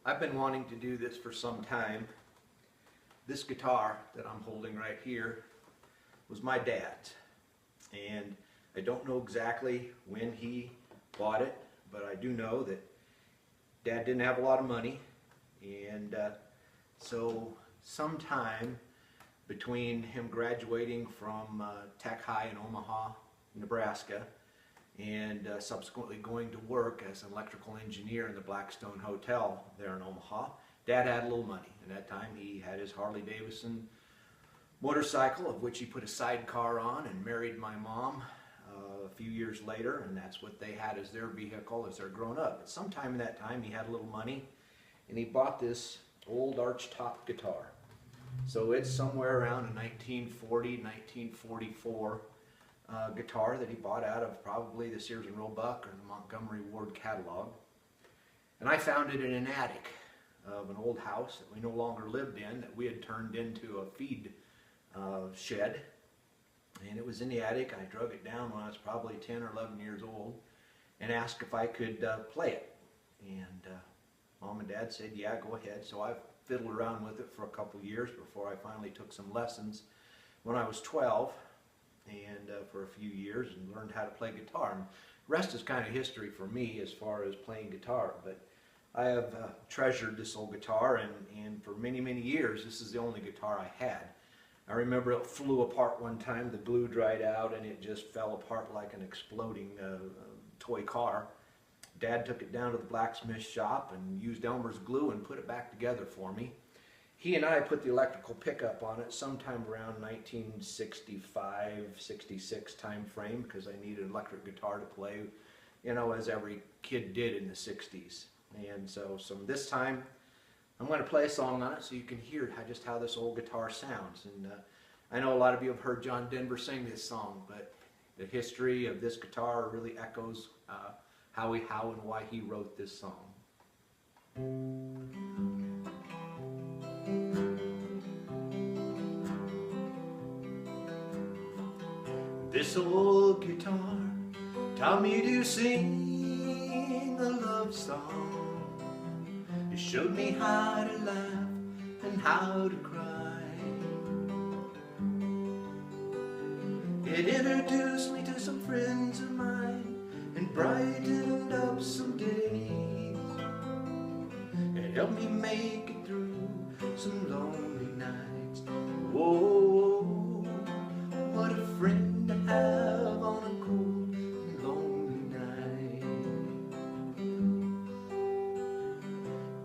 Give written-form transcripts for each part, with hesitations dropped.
I've been wanting to do this for some time. This guitar that I'm holding right here was my dad's, and I don't know exactly when he bought it, but I do know that Dad didn't have a lot of money, and so sometime between him graduating from Tech High in Omaha, Nebraska, and subsequently going to work as an electrical engineer in the Blackstone Hotel there in Omaha, Dad had a little money. And that time he had his Harley Davidson motorcycle, of which he put a sidecar on, and married my mom a few years later, and that's what they had as their vehicle as they're grown up. But sometime in that time he had a little money, and he bought this old arch-top guitar. So it's somewhere around a 1940, 1944 guitar that he bought out of probably the Sears and Roebuck or the Montgomery Ward catalog. And I found it in an attic of an old house that we no longer lived in, that we had turned into a feed shed. And it was in the attic. I drug it down when I was probably 10 or 11 years old and asked if I could play it. And Mom and Dad said, yeah, go ahead. So I fiddled around with it for a couple years before I finally took some lessons when I was 12, and for a few years, and learned how to play guitar. And the rest is kind of history for me as far as playing guitar. But I have treasured this old guitar, and for many, many years this is the only guitar I had. I remember it flew apart one time, the glue dried out, and it just fell apart like an exploding toy car. Dad took it down to the blacksmith shop and used Elmer's glue and put it back together for me. He and I put the electrical pickup on it sometime around 1965, 66 time frame, because I needed an electric guitar to play, you know, as every kid did in the 60s. And so this time I'm going to play a song on it so you can hear just how this old guitar sounds. And I know a lot of you have heard John Denver sing this song, but the history of this guitar really echoes how and why he wrote this song. This old guitar taught me to sing a love song. It showed me how to laugh and how to cry. It introduced me to some friends of mine and brightened up some days. It helped me make it through some lonely nights. Whoa, what a friend to have on a cold and lonely night.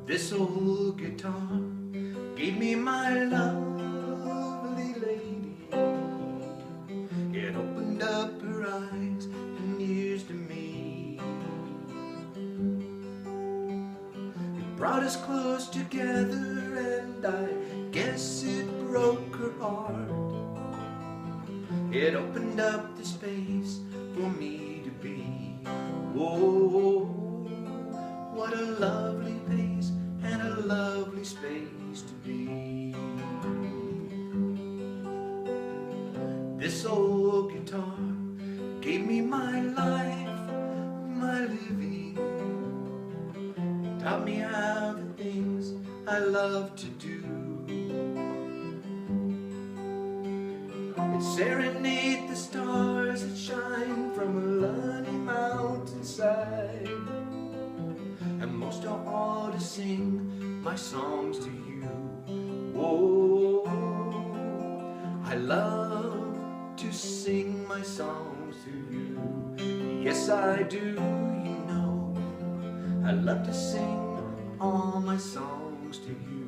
This old guitar gave me my lovely lady. It opened up her eyes and ears to me. It brought us close together, and I guess it broke her heart. It opened up the space for me to be. Whoa, what a lovely place and a lovely space to be. This old guitar gave me my life, my living. Taught me how the things I love to do. It serenade the stars that shine from a lonely mountainside, and most of all to sing my songs to you. Whoa, I love to sing my songs to you. Yes, I do, you know. I love to sing all my songs to you.